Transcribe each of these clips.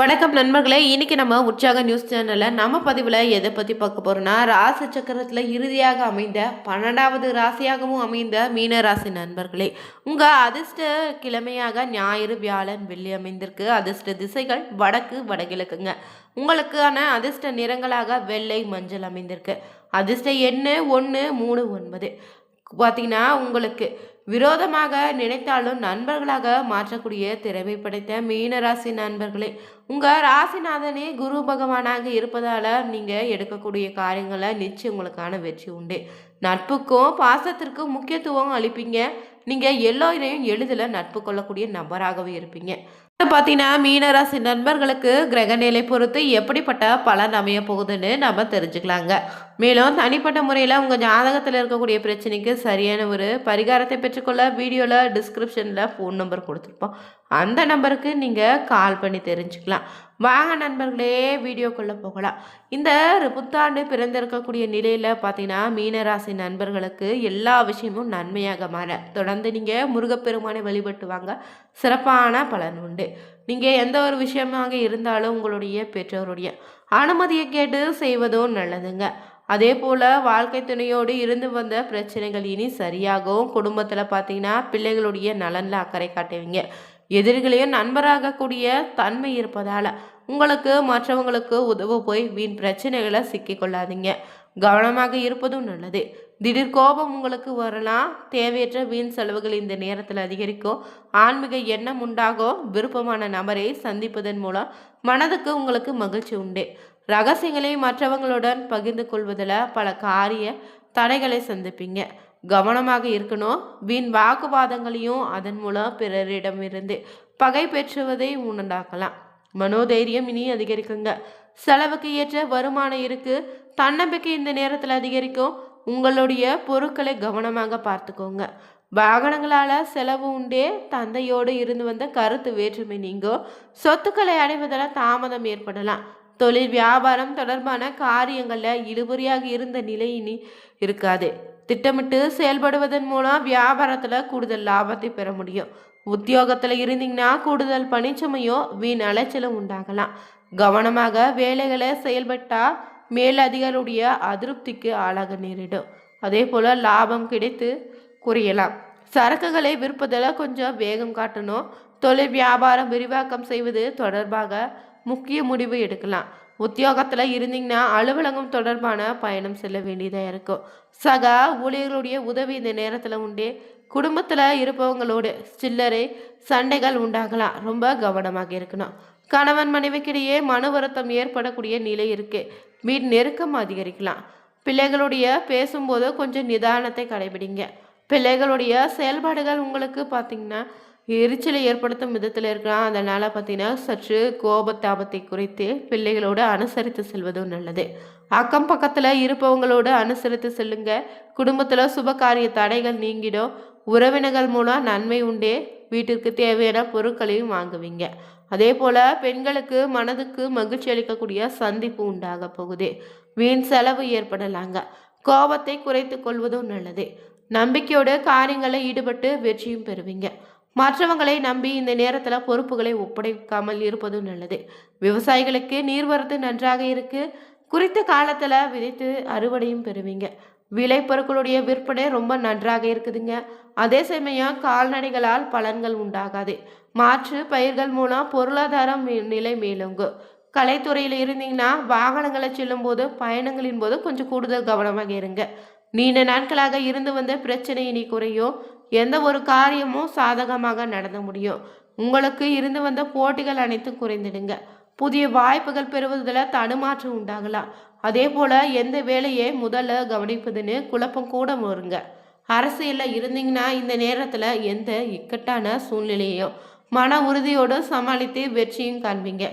வணக்கம் நண்பர்களே. இன்னைக்கு நம்ம உற்சாக நியூஸ் சேனல்ல நம்ம பதிவில் எதை பற்றி பார்க்க போறோம்னா, ராசி சக்கரத்தில் இறுதியாக அமைந்த 12வது ராசியாகவும் அமைந்த மீன ராசி நண்பர்களே, உங்கள் அதிர்ஷ்ட கிழமையாக ஞாயிறு, வியாழன், வெள்ளி அமைந்திருக்கு. அதிர்ஷ்ட திசைகள் வடக்கு, வடகிழக்குங்க. உங்களுக்கான அதிர்ஷ்ட நிறங்களாக வெள்ளை, மஞ்சள் அமைந்திருக்கு. அதிர்ஷ்ட எண்ணு 1, 3, 9. பார்த்தீங்கன்னா உங்களுக்கு விரோதமாக நினைத்தாலும் நண்பர்களாக மாற்றக்கூடிய திறமை படைத்த மீனராசி நண்பர்களே, உங்கள் ராசிநாதனே குரு பகவானாக இருப்பதால் நீங்கள் எடுக்கக்கூடிய காரியங்களில் நிச்சயம் உங்களுக்கான வெற்றி உண்டு. நட்புக்கும் பாசத்திற்கும் முக்கியத்துவம் அளிப்பீங்க. நீங்கள் எல்லோரையும் எளிதில் நட்பு கொள்ளக்கூடிய நபராகவே இருப்பீங்க. பார்த்தீங்கன்னா மீனராசி நண்பர்களுக்கு கிரகநிலை பொறுத்து எப்படிப்பட்ட பலன் அமைய போகுதுன்னு நம்ம தெரிஞ்சுக்கலாங்க. மேலும் தனிப்பட்ட முறையில் உங்கள் ஜாதகத்தில் இருக்கக்கூடிய பிரச்சனைக்கு சரியான ஒரு பரிகாரத்தை பெற்றுக்கொள்ள வீடியோவில் டிஸ்கிரிப்ஷனில் ஃபோன் நம்பர் கொடுத்துருப்போம். அந்த நம்பருக்கு நீங்கள் கால் பண்ணி தெரிஞ்சுக்கலாம். வாங்க நண்பர்களே, வீடியோக்குள்ளே போகலாம். இந்த புத்தாண்டு பிறந்திருக்கக்கூடிய நிலையில் பார்த்தீங்கன்னா மீனராசி நண்பர்களுக்கு எல்லா விஷயமும் நன்மையாக மாற தொடர்ந்து நீங்கள் முருகப்பெருமானை வழிபட்டு வாங்க. சிறப்பான பலன் உண்டு. நீங்கள் எந்த ஒரு விஷயமாக இருந்தாலும் உங்களுடைய பெற்றோருடைய அனுமதியை கேட்டு செய்வதும் நல்லதுங்க. அதே போல் வாழ்க்கை துணையோடு இருந்து வந்த பிரச்சனைகள் இனி சரியாகவும், குடும்பத்தில் பார்த்தீங்கன்னா பிள்ளைகளுடைய நலனில் அக்கறை காட்டுவீங்க. எதிரிகளையும் நண்பராக கூடிய தன்மை இருப்பதால் உங்களுக்கு மற்றவங்களுக்கு உதவ போய் வீண் பிரச்சனைகளை சிக்கிக்கொள்ளாதீங்க. கவனமாக இருப்பதும் நல்லது. திடீர் கோபம் உங்களுக்கு வரலாம். தேவையற்ற வீண் செலவுகள் இந்த நேரத்தில் அதிகரிக்கும். ஆன்மீக எண்ணம் உண்டாகும். விருப்பமான நபரை சந்திப்பதன் மூலம் மனதுக்கு உங்களுக்கு மகிழ்ச்சி உண்டு. ரகசியங்களை மற்றவங்களுடன் பகிர்ந்து கொள்வதில் பல காரிய தடைகளை சந்திப்பீங்க. கவனமாக இருக்கணும். வீண் வாக்குவாதங்களையும் அதன் மூலம் பிறரிடமிருந்து பகை பெற்றுவதை உண்டாக்கலாம். மனோதைரியம் இனி அதிகரிக்குங்க. செலவுக்கு ஏற்ற வருமானம் இருக்கு. தன்னம்பிக்கை இந்த நேரத்தில் அதிகரிக்கும். உங்களுடைய பொருட்களை கவனமாக பார்த்துக்கோங்க. வாகனங்களால் செலவு உண்டே. தந்தையோடு இருந்து வந்த கருத்து வேற்றுமை நீங்கும். சொத்துக்களை அடைவதில் தாமதம் ஏற்படலாம். தொழில் வியாபாரம் தொடர்பான காரியங்களில் இழுபறியாக இருந்த நிலை இனி இருக்காது. திட்டமிட்டு செயல்படுவதன் மூலம் வியாபாரத்தில் கூடுதல் லாபத்தை பெற முடியும். உத்தியோகத்தில் இருந்தீங்கன்னா கூடுதல் பணிச்சுமையும் வீண் அலைச்சலும் உண்டாகலாம். கவனமாக வேலைகளை செயல்பட்டால் மேலதிகாரியுடைய அதிருப்திக்கு ஆளாக நேரிடும். அதே போல் லாபம் கிடைத்து குறையலாம். சரக்குகளை விற்பதில் கொஞ்சம் வேகம் காட்டணும். தொழில் வியாபாரம் விரிவாக்கம் செய்வது தொடர்பாக முக்கிய முடிவு எடுக்கலாம். உத்தியோகத்தில் இருந்தீங்கன்னா அலுவலகம் தொடர்பான பயணம் செல்ல வேண்டியதாக இருக்கும். சக ஊழியர்களுடைய உதவி இந்த நேரத்தில் உண்டு. குடும்பத்தில் இருப்பவங்களோடு சில்லறை சண்டைகள் உண்டாகலாம். ரொம்ப கவனமாக இருக்கணும். கணவன் மனைவிக்கிடையே மன வருத்தம் ஏற்படக்கூடிய நிலை இருக்கு. வீண் நெருக்கம் அதிகரிக்கலாம். பிள்ளைகளுடைய பேசும்போது கொஞ்சம் நிதானத்தை கடைபிடிங்க. பிள்ளைகளுடைய செயல்பாடுகள் உங்களுக்கு பார்த்தீங்கன்னா எரிச்சலை ஏற்படுத்தும் விதத்தில் இருக்கலாம். அதனால் பார்த்தீங்கன்னா சற்று கோபத்தாபத்தை குறைத்து பிள்ளைகளோடு அனுசரித்து செல்வதும் நல்லது. அக்கம் பக்கத்தில் இருப்பவங்களோடு அனுசரித்து செல்லுங்க. குடும்பத்தில் சுபகாரிய தடைகள் நீங்கிடும். உறவினர்கள் மூலம் நன்மை உண்டே. வீட்டிற்கு தேவையான பொருட்களையும் வாங்குவீங்க. அதே போல் பெண்களுக்கு மனதுக்கு மகிழ்ச்சி அளிக்கக்கூடிய சந்திப்பு உண்டாக போகுது. வீண் செலவு ஏற்படலாங்க. கோபத்தை குறைத்து கொள்வதும் நல்லது. நம்பிக்கையோட காரியங்களில் ஈடுபட்டு வெற்றியும் பெறுவீங்க. மற்றவங்களை நம்பி இந்த நேரத்தில் பொறுப்புகளை ஒப்படைக்காமல் இருப்பதும் நல்லது. விவசாயிகளுக்கு நீர்வரத்து நன்றாக இருக்கு. குறித்த காலத்தில் விதைத்து அறுவடையும் பெறுவீங்க. விளைபொருட்களுடைய விற்பனை ரொம்ப நன்றாக இருக்குதுங்க. அதே சமயம் கால்நடைகளால் பலன்கள் உண்டாகாது. மாற்று பயிர்கள் மூலம் பொருளாதாரம் நிலை மேலோங்கும். கலைத்துறையில் இருந்தீங்கன்னா வாகனங்களை செல்லும் போது பயணங்களின் போது கொஞ்சம் கூடுதல் கவனமாக இருங்க. நீண்ட நாட்களாக இருந்து வந்த பிரச்சனை இனி குறையும். எந்த ஒரு காரியமும் சாதகமாக நடந்த முடியும். உங்களுக்கு இருந்து வந்த போட்டிகள் அனைத்தும் குறைந்துடுங்க. புதிய வாய்ப்புகள் பெறுவதில் தடுமாற்றம் உண்டாகலாம். அதே போல் எந்த வேலையை முதல்ல கவனிப்பதுன்னு குழப்பம் கூட வருங்க. அரசியலில் இருந்தீங்கன்னா இந்த நேரத்தில் எந்த இக்கட்டான சூழ்நிலையையும் மன உறுதியோடு சமாளித்து வெற்றியும் காண்பீங்க.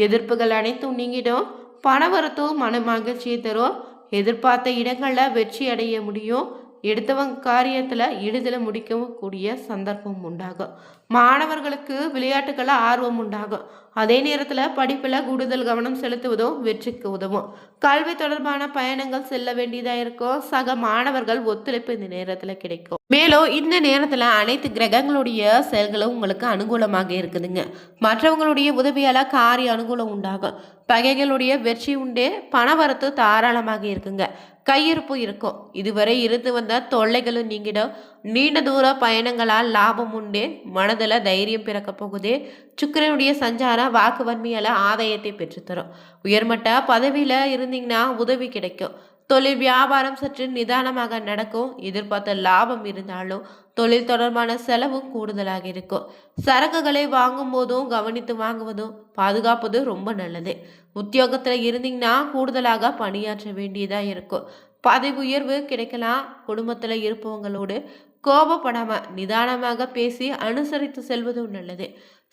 எதிர்ப்புகள் அனைத்தும் நீங்கிடும். பணவரத்தும் மன மகிழ்ச்சியை தரும். எதிர்பார்த்த இடங்களில் வெற்றி அடைய முடியும். எடுத்தவங்க காரியத்தில் எளிதில் முடிக்கவும் கூடிய சந்தர்ப்பம் உண்டாகும். மாணவர்களுக்கு விளையாட்டுக்கள ஆர்வம் உண்டாகும். அதே நேரத்தில் படிப்பில் கூடுதல் கவனம் செலுத்துவதும் வெற்றிக்கு உதவும். கல்வி தொடர்பான பயணங்கள் செல்ல வேண்டியதாக இருக்கும். சக மாணவர்கள் ஒத்துழைப்பு இந்த நேரத்தில் கிடைக்கும். மேலும் இந்த நேரத்தில் அனைத்து கிரகங்களுடைய செயல்களும் உங்களுக்கு அனுகூலமாக இருக்குதுங்க. மற்றவங்களுடைய உதவியால் காரிய அனுகூலம் உண்டாகும். பகைகளுடைய வெற்றி உண்டே. பணவரத்து தாராளமாக இருக்குங்க. கையிருப்பு இருக்கும். இதுவரை இருந்து வந்த தொல்லைகளும் நீங்கிடும். நீண்ட தூர பயணங்களால் லாபம் உண்டு. மனதில் தைரியம் பிறக்க போகுது. சுக்கிரனுடைய சஞ்சாரம் வாக்கு வன்மையால் ஆதாயத்தை பெற்றுத்தரும். உயர்மட்ட பதவியில் இருந்தீங்கன்னா உதவி கிடைக்கும். தொழில் வியாபாரம் சற்று நிதானமாக நடக்கும். எதிர்பார்த்த லாபம் இருந்தாலும் தொழில் தொடர்பான செலவும் கூடுதலாக இருக்கும். சரக்குகளை வாங்கும் போதும் கவனித்து வாங்குவதும் பாதுகாப்பதும் ரொம்ப நல்லது. உத்தியோகத்தில் இருந்தீங்கன்னா கூடுதலாக பணியாற்ற வேண்டியதாக இருக்கும். பதவி உயர்வு கிடைக்கலாம். குடும்பத்தில் இருப்பவங்களோடு கோபப்படாம நிதானமாக பேசி அனுசரித்து செல்வதும் நல்லது.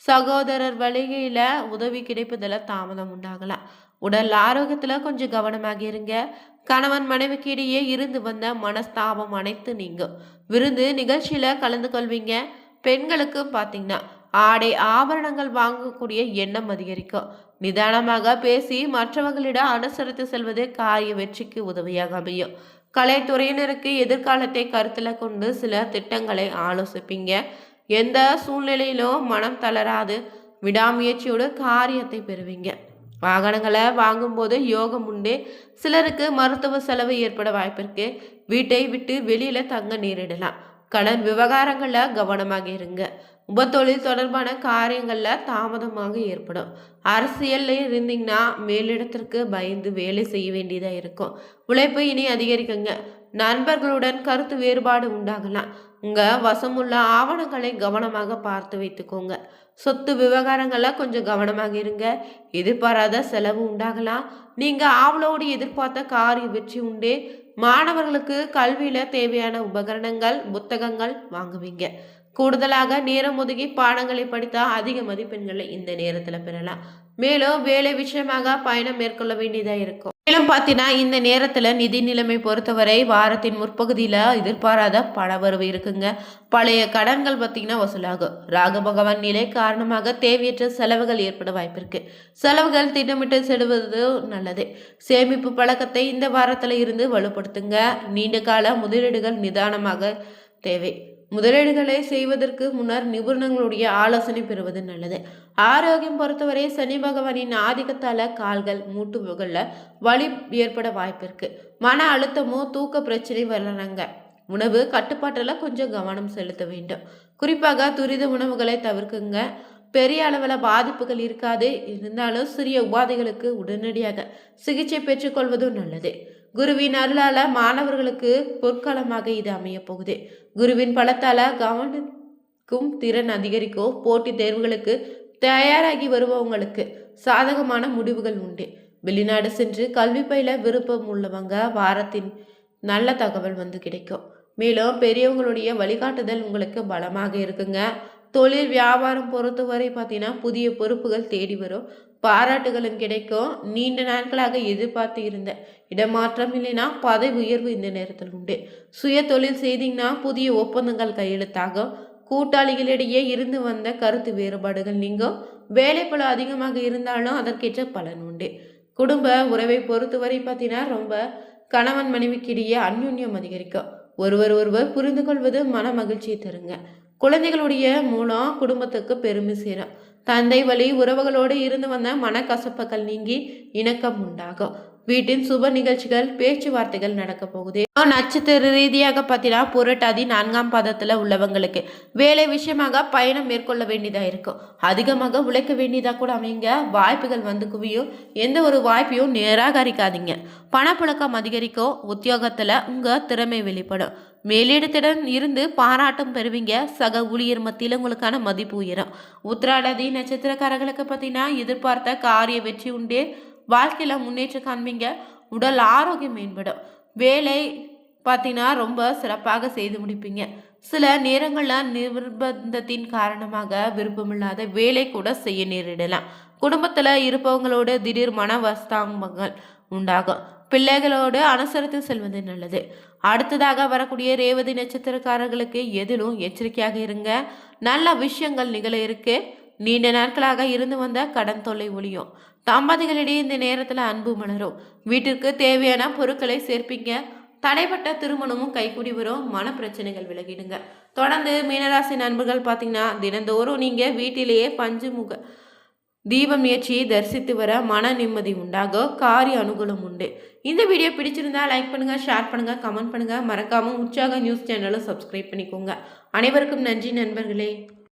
சகோதரர் வழிகையில் உதவி கிடைப்பதில் தாமதம் உண்டாகலாம். உடல் ஆரோக்கியத்தில் கொஞ்சம் கவனமாக இருங்க. கணவன் மனைவிக்கு இடையே இருந்து வந்த மனஸ்தாபம் அனைத்து நீங்கும். விருந்து நிகழ்ச்சியில் கலந்து கொள்வீங்க. பெண்களுக்கு பார்த்தீங்கன்னா ஆடை ஆபரணங்கள் வாங்கக்கூடிய எண்ணம் அதிகரிக்கும். நிதானமாக பேசி மற்றவர்களிடம் அனுசரித்து செல்வது காரிய வெற்றிக்கு உதவியாக அமையும். கலைத்துறையினருக்கு எதிர்காலத்தை கருத்தில் கொண்டு சில திட்டங்களை ஆலோசிப்பீங்க. எந்த சூழ்நிலையிலும் மனம் தளராது விடாமுயற்சியோடு காரியத்தை பெறுவீங்க. வாகனங்களை வாங்கும்போது யோகம் உண்டு. சிலருக்கு மருத்துவ செலவு ஏற்பட வாய்ப்பிருக்கு. வீட்டை விட்டு வெளியில தங்க நேரிடலாம். கடன் விவகாரங்களில் கவனமாக இருங்க. உபத்தொழில் தொடர்பான காரியங்களில் தாமதமாக ஏற்படும். அரசியலில் இருந்தீங்கன்னா மேலிடத்திற்கு பயந்து வேலை செய்ய வேண்டியதாக இருக்கும். உழைப்பு இனி அதிகரிக்குங்க. நண்பர்களுடன் கருத்து வேறுபாடு உண்டாகலாம். உங்கள் வசமுள்ள ஆவணங்களை கவனமாக பார்த்து வைத்துக்கோங்க. சொத்து விவகாரங்களில் கொஞ்சம் கவனமாக இருங்க. எதிர்பாராத செலவு உண்டாகலாம். நீங்கள் ஆவலோடு எதிர்பார்த்த காரிய வெற்றி உண்டு. மாணவர்களுக்கு கல்வியில் தேவையான உபகரணங்கள் புத்தகங்கள் வாங்குவீங்க. கூடுதலாக நேரம் ஒதுக்கி பாடங்களை படித்தால் அதிக மதிப்பெண்களை இந்த நேரத்தில் பெறலாம். மேலும் வேலை விஷயமாக பயணம் மேற்கொள்ள வேண்டியதாக இருக்கும். மேலும் பார்த்தீங்கன்னா இந்த நேரத்தில் நிதி நிலைமை பொறுத்தவரை வாரத்தின் முற்பகுதியில் எதிர்பாராத பணவரவு இருக்குங்க. பழைய கடன்கள் பார்த்தீங்கன்னா வசூலாகும். ராகு பகவான் நிலை காரணமாக தேவையற்ற செலவுகள் ஏற்பட வாய்ப்பிருக்கு. செலவுகள் திட்டமிட்டு செல்வது நல்லது. சேமிப்பு பழக்கத்தை இந்த வாரத்தில் இருந்து வலுப்படுத்துங்க. நீண்ட கால முதலீடுகள் நிதானமாக தேவை. முதலீடுகளை செய்வதற்கு முன்னர் நிபுணர்களுடைய ஆலோசனை பெறுவது நல்லது. ஆரோக்கியம் பொறுத்தவரை சனி பகவானின் ஆதிக்கத்தால கால்கள் மூட்டுகளில் வலி ஏற்பட வாய்ப்பிருக்கு. மன அழுத்தமோ தூக்க பிரச்சனை வரலாங்க. உணவு கட்டுப்பாட்டில் கொஞ்சம் கவனம் செலுத்த வேண்டும். குறிப்பாக துரித உணவுகளை தவிர்க்குங்க. பெரிய அளவில் பாதிப்புகள் இருக்காது. இருந்தாலும் சிறிய உபாதைகளுக்கு உடனடியாக சிகிச்சை பெற்றுக்கொள்வதும் நல்லது. குருவின் அருளால மாணவர்களுக்கு பொற்காலமாக இது அமைய போகுது. குருவின் பலத்தால கவனிக்கும் திறன் அதிகரிக்கும். போட்டித் தேர்வுகளுக்கு தயாராகி வருபவங்களுக்கு சாதகமான முடிவுகள் உண்டு. வெளிநாடு சென்று கல்வி பயில விருப்பம் உள்ளவங்க வாரத்தின் நல்ல தகவல் கிடைக்கும். மேலும் பெரியவங்களுடைய வழிகாட்டுதல் உங்களுக்கு பலமாக இருக்குங்க. தொழில் வியாபாரம் பொறுத்தவரை பார்த்தீங்கன்னா புதிய பொறுப்புகள் தேடி வரும். பாராட்டுகளும் கிடைக்கும். நீண்ட நாட்களாக எதிர்பார்த்து இருந்த இடமாற்றம் இல்லைன்னா பதவி உயர்வு இந்த நேரத்தில் உண்டு. சுய தொழில் செய்தீங்கன்னா புதிய ஒப்பந்தங்கள் கையெழுத்தாகும். கூட்டாளிகளிடையே இருந்து வந்த கருத்து வேறுபாடுகள் நீங்கும். வேலைப்பளு அதிகமாக இருந்தாலும் அதற்கேற்ற பலன் உண்டு. குடும்ப உறவை பொறுத்தவரை பார்த்தீங்கன்னா ரொம்ப கணவன் மனைவிக்கிடையே அந்யுன்யம் அதிகரிக்கும். ஒருவர் புரிந்து கொள்வது மன மகிழ்ச்சியை தருங்க. குழந்தைகளுடைய மூலம் குடும்பத்துக்கு பெருமை சேரும். தந்தை வழி உறவுகளோடு இருந்து வந்த மனக்கசப்புகள் நீங்கி இணக்கம் உண்டாகும். வீட்டின் சுப நிகழ்ச்சிகள் பேச்சுவார்த்தைகள் நடக்க போகுது. நட்சத்திர ரீதியாக பார்த்தீங்கன்னா புரட்டாதி 4ஆம் பாதத்தில் உள்ளவங்களுக்கு வேலை விஷயமாக பயணம் மேற்கொள்ள வேண்டியதாக இருக்கும். அதிகமாக உழைக்க வேண்டியதாக கூட அமைங்க. வாய்ப்புகள் குவியும். எந்த ஒரு வாய்ப்பையும் நிராகரிக்காதீங்க. பணப்புழக்கம் அதிகரிக்கும். உத்தியோகத்தில் உங்கள் திறமை வெளிப்படும். மேலிடத்துடன் இருந்து பாராட்டம் பெறுவீங்க. சக ஊழியர் மத்தியில் உங்களுக்கான மதிப்பு உயரும். உத்திராடாதி நட்சத்திரக்காரர்களுக்கு பார்த்தீங்கன்னா எதிர்பார்த்த காரிய வெற்றி உண்டு. வாழ்க்கையில் முன்னேற்றம் காண்பீங்க. உடல் ஆரோக்கியம் மேம்படும். வேலை பார்த்தீங்கன்னா ரொம்ப சிறப்பாக செய்து முடிப்பீங்க. சில நேரங்களில் நிர்பந்தத்தின் காரணமாக விருப்பமில்லாத வேலை கூட செய்ய நேரிடலாம். குடும்பத்தில் இருப்பவங்களோட திடீர் மன வஸ்தாங்கங்கள் உண்டாகும். பிள்ளைகளோடு அனுசரித்து செல்வது நல்லது. அடுத்ததாக வரக்கூடிய ரேவதி நட்சத்திரக்காரர்களுக்கு எதிலும் எச்சரிக்கையாக இருங்க. நல்ல விஷயங்கள் நிகழ இருக்கு. நீண்ட நாட்களாக இருந்து வந்த கடன் தொல்லை ஒழியும். தம்பதிகளிடையே இந்த நேரத்தில் அன்பு மலரும். வீட்டிற்கு தேவையான பொருட்களை சேர்ப்பீங்க. தடைப்பட்ட திருமணமும் கைகூடி வரும். மன பிரச்சனைகள் விலகிடுங்க. தொடர்ந்து மீனராசி நண்பர்கள் பார்த்தீங்கன்னா தினந்தோறும் நீங்கள் வீட்டிலேயே பஞ்சமுக தீபம் ஏற்றி தரிசித்து வர மன நிம்மதி உண்டாக காரிய அனுகூலம் உண்டு. இந்த வீடியோ பிடிச்சிருந்தா லைக் பண்ணுங்க, ஷேர் பண்ணுங்க, கமெண்ட் பண்ணுங்க. மறக்காம உற்சாக நியூஸ் சேனலை சப்ஸ்கிரைப் பண்ணிக்கோங்க. அனைவருக்கும் நன்றி நண்பர்களே.